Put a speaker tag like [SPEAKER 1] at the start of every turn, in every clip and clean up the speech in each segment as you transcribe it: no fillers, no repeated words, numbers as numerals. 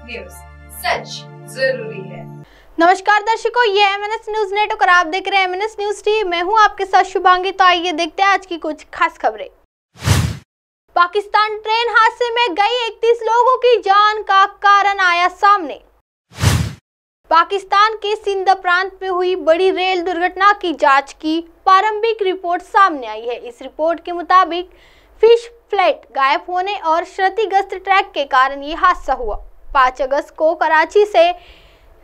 [SPEAKER 1] News, सच जरूरी है।
[SPEAKER 2] नमस्कार दर्शकों, ये MNS न्यूज नेटवर्क और आप देख रहे हैं MNS न्यूज टीवी। मैं हूं आपके साथ शुभांगी। तो आइए देखते हैं आज की कुछ खास खबरें। पाकिस्तान ट्रेन हादसे में गई 31 लोगों की जान का कारण आया सामने। पाकिस्तान के सिंध प्रांत में हुई बड़ी रेल दुर्घटना की जांच की प्रारंभिक रिपोर्ट सामने आई है। इस रिपोर्ट के मुताबिक फिश फ्लाइट गायब होने और क्षतिग्रस्त ट्रैक के कारण ये हादसा हुआ। 5 अगस्त को कराची से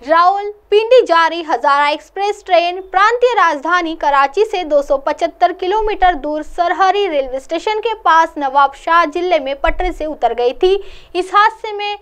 [SPEAKER 2] रावलपिंडी जा रही हजारा एक्सप्रेस ट्रेन प्रांतीय राजधानी कराची से 275 किलोमीटर दूर सरहरी रेलवे स्टेशन के पास नवाबशाह जिले में पटरी से उतर गई थी। इस हादसे में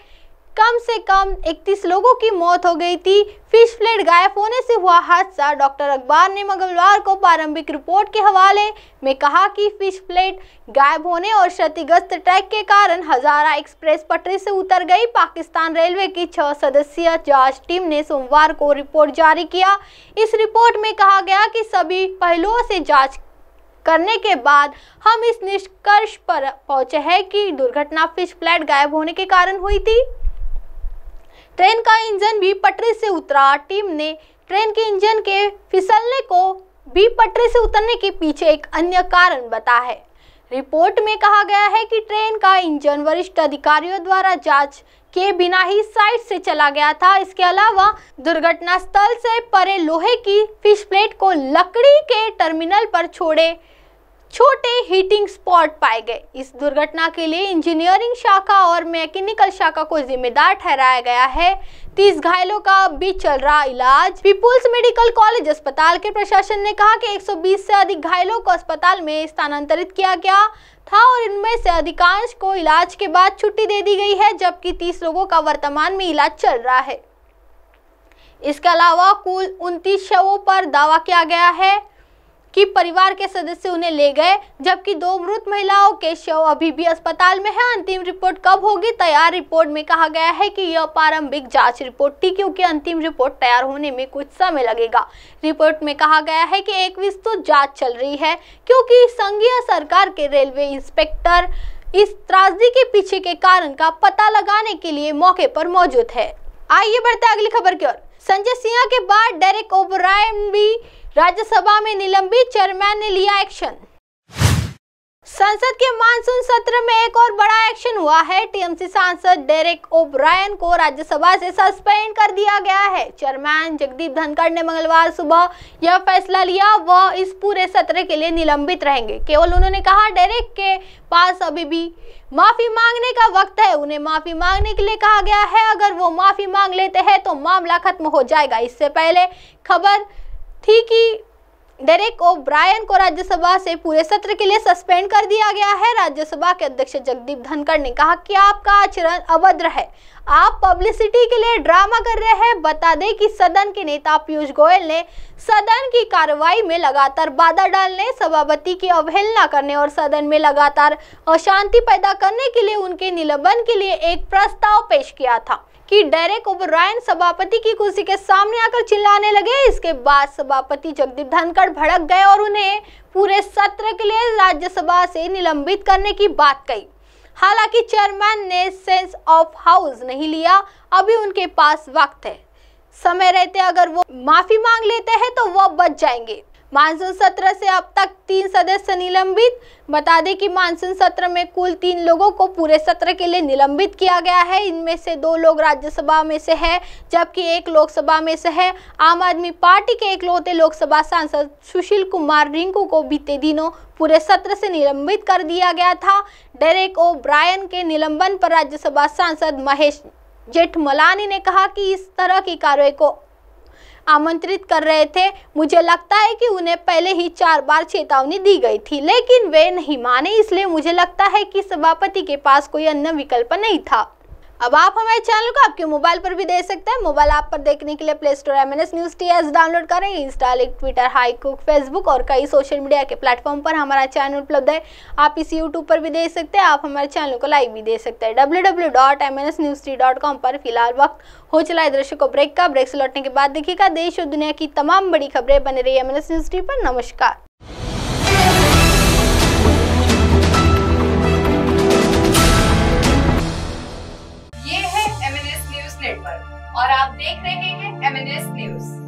[SPEAKER 2] कम से कम 31 लोगों की मौत हो गई थी। फिश फ्लाइट गायब होने से हुआ हादसा। डॉक्टर अखबार ने मंगलवार को प्रारंभिक रिपोर्ट के हवाले में कहा कि फिश फ्लाइट गायब होने और क्षतिग्रस्त ट्रैक के कारण हजारा एक्सप्रेस पटरी से उतर गई। पाकिस्तान रेलवे की 6 सदस्यीय जांच टीम ने सोमवार को रिपोर्ट जारी किया। इस रिपोर्ट में कहा गया कि सभी पहलुओं से जाँच करने के बाद हम इस निष्कर्ष पर पहुंचे हैं कि दुर्घटना फिश फ्लाइट गायब होने के कारण हुई थी। ट्रेन का इंजन भी पटरी से उतरा। टीम ने ट्रेन के इंजन के फिसलने को भी पटरी से उतरने के पीछे एक अन्य कारण बताया है। रिपोर्ट में कहा गया है कि ट्रेन का इंजन वरिष्ठ अधिकारियों द्वारा जांच के बिना ही साइड से चला गया था। इसके अलावा दुर्घटना स्थल से परे लोहे की फिश प्लेट को लकड़ी के टर्मिनल पर छोटे हीटिंग स्पॉट पाए गए। इस दुर्घटना के लिए इंजीनियरिंग शाखा और मैकेनिकल शाखा को जिम्मेदार ठहराया गया है। 30 घायलों का भी चल रहा इलाज। पीपुल्स मेडिकल कॉलेज अस्पताल के प्रशासन ने कहा कि 120 से अधिक घायलों को अस्पताल में स्थानांतरित किया गया था और इनमें से अधिकांश को इलाज के बाद छुट्टी दे दी गई है, जबकि 30 लोगों का वर्तमान में इलाज चल रहा है। इसके अलावा कुल 29 शवों पर दावा किया गया है कि परिवार के सदस्य उन्हें ले गए, जबकि 2 मृत महिलाओं के शव अभी भी अस्पताल में है। अंतिम रिपोर्ट कब होगी तैयार? रिपोर्ट में कहा गया है कि यह प्रारंभिक जांच रिपोर्ट थी, क्योंकि अंतिम रिपोर्ट तैयार होने में कुछ समय लगेगा। रिपोर्ट में कहा गया है कि एक विस्तृत जांच चल रही है, क्योंकि संघीय सरकार के रेलवे इंस्पेक्टर इस त्रासदी के पीछे के कारण का पता लगाने के लिए मौके पर मौजूद है। आइए बढ़ते हैं अगली खबर की ओर। संजय सिंह के बाद डेरेक ओब्रायन भी राज्यसभा में निलंबित, चेयरमैन ने लिया एक्शन। संसद के मानसून सत्र में एक और बड़ा एक्शन हुआ है। टीएमसी सांसद डेरेक ओब्रायन को राज्यसभा से सस्पेंड कर दिया गया है। चेयरमैन जगदीप धनखड़ ने मंगलवार सुबह यह फैसला लिया। वह इस पूरे सत्र के लिए निलंबित रहेंगे। केवल उन्होंने कहा डेरेक के पास अभी भी माफी मांगने का वक्त है। उन्हें माफी मांगने के लिए कहा गया है। अगर वो माफी मांग लेते हैं तो मामला खत्म हो जाएगा। इससे पहले खबर थी कि डेरेक ओब्रायन को राज्यसभा से पूरे सत्र के लिए सस्पेंड कर दिया गया है। राज्यसभा के अध्यक्ष जगदीप धनखड़ ने कहा कि आपका आचरण अभद्र है, आप पब्लिसिटी के लिए ड्रामा कर रहे हैं। बता दें कि सदन के नेता पीयूष गोयल ने सदन की कार्रवाई में लगातार बाधा डालने, सभापति की अवहेलना करने और सदन में लगातार अशांति पैदा करने के लिए उनके निलंबन के लिए एक प्रस्ताव पेश किया था कि डेरेक ओब्रायन सभापति की कुर्सी के सामने आकर चिल्लाने लगे। इसके बाद सभापति जगदीप धनखड़ भड़क गए और उन्हें पूरे सत्र के लिए राज्यसभा से निलंबित करने की बात कही। हालांकि चेयरमैन ने सेंस ऑफ हाउस नहीं लिया। अभी उनके पास वक्त है, समय रहते अगर वो माफी मांग लेते हैं तो वो बच जाएंगे। मानसून सत्र से अब तक 3 सदस्य निलंबित। बता दें कि मानसून सत्र में कुल 3 लोगों को पूरे सत्र के लिए निलंबित किया गया है। इनमें से 2 लोग राज्यसभा में से है, जबकि 1 लोकसभा में से है। आम आदमी पार्टी के इकलौते लोकसभा सांसद सुशील कुमार रिंकू को बीते दिनों पूरे सत्र से निलंबित कर दिया गया था। डेरेक ओब्रायन के निलंबन पर राज्यसभा सांसद महेश जेठमलानी ने कहा कि इस तरह की कार्रवाई को आमंत्रित कर रहे थे। मुझे लगता है कि उन्हें पहले ही 4 बार चेतावनी दी गई थी, लेकिन वे नहीं माने। इसलिए मुझे लगता है कि सभापति के पास कोई अन्य विकल्प नहीं था। अब आप हमारे चैनल को आपके मोबाइल पर भी देख सकते हैं। मोबाइल ऐप पर देखने के लिए play store MNS news TS download करें। इंस्टा, ट्विटर, हाईकुक, फेसबुक और कई सोशल मीडिया के प्लेटफॉर्म पर हमारा चैनल उपलब्ध है। आप इस यूट्यूब पर भी देख सकते हैं। आप हमारे चैनल को लाइव भी देख सकते हैं www.mnsnewstv.com पर। फिलहाल वक्त हो चला है दर्शकों ब्रेक का। ब्रेक से लौटने के बाद देखिएगा देश और दुनिया की तमाम बड़ी खबरें। बने रही MNS न्यूज टीवी पर। नमस्कार।
[SPEAKER 1] और आप देख रहे हैं MNS न्यूज।